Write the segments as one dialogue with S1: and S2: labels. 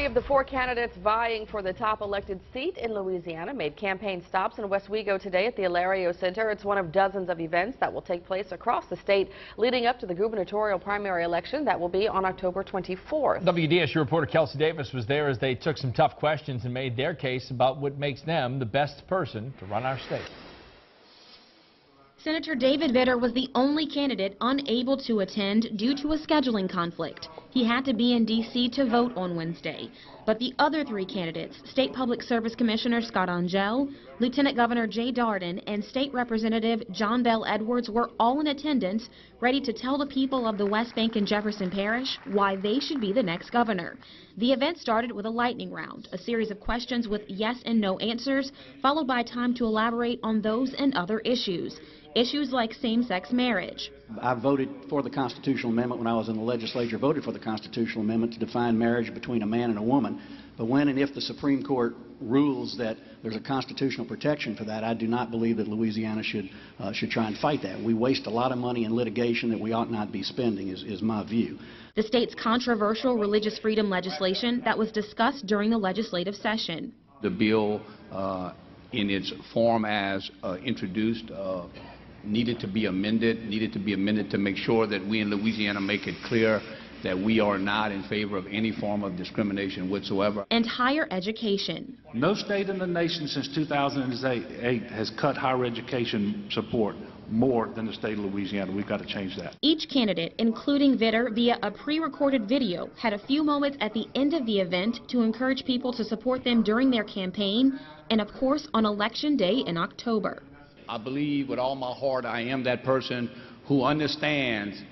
S1: Three of the four candidates vying for the top elected seat in Louisiana made campaign stops in West Wego today at the Hilario Center. It's one of dozens of events that will take place across the state leading up to the gubernatorial primary election that will be on October 24th.
S2: WDSU reporter Kelsey Davis was there as they took some tough questions and made their case about what makes them the best person to run our state.
S3: Senator David Vitter was the only candidate unable to attend due to a scheduling conflict. He had to be in D.C. to vote on Wednesday. But the other three candidates, State Public Service Commissioner Scott Angel, Lieutenant Governor Jay Darden, and State Representative John Bell Edwards were all in attendance, ready to tell the people of the West Bank and Jefferson Parish why they should be the next governor. The event started with a lightning round, a series of questions with yes and no answers, followed by time to elaborate on those and other issues. Issues like same-sex marriage.
S4: I voted for the constitutional amendment when I was in the legislature, voted for the constitutional amendment to define marriage between a man and a woman. But when and if the Supreme Court rules that there's a constitutional protection for that, I do not believe that Louisiana should try and fight that. We waste a lot of money in litigation that we ought not be spending, is my view.
S3: The state's controversial religious freedom legislation that was discussed during the legislative session.
S5: The bill, in its form as introduced, needed to be amended to make sure that we in Louisiana make it clear that we are not in favor of any form of discrimination whatsoever.
S3: And higher education.
S6: No state in the nation since 2008 has cut higher education support more than the state of Louisiana. We've got to change that.
S3: Each candidate, including Vitter, via a pre-recorded video, had a few moments at the end of the event to encourage people to support them during their campaign and, of course, on Election Day in October.
S5: I believe with all my heart I am that person who understands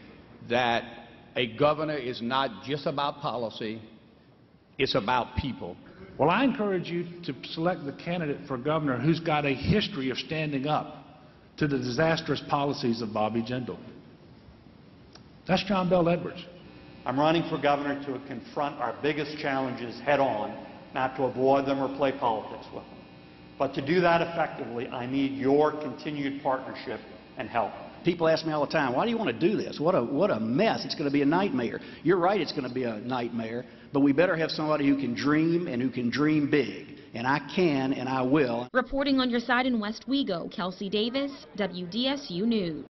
S5: that a governor is not just about policy, it's about people.
S6: Well, I encourage you to select the candidate for governor who's got a history of standing up to the disastrous policies of Bobby Jindal. That's John Bell Edwards.
S7: I'm running for governor to confront our biggest challenges head on, not to avoid them or play politics with them. But to do that effectively, I need your continued partnership and help.
S4: People ask me all the time, why do you want to do this? What a mess. It's going to be a nightmare. You're right, it's going to be a nightmare, but we better have somebody who can dream and who can dream big. And I can and I will.
S3: Reporting on your side in West Wego, Kelsey Davis, WDSU News.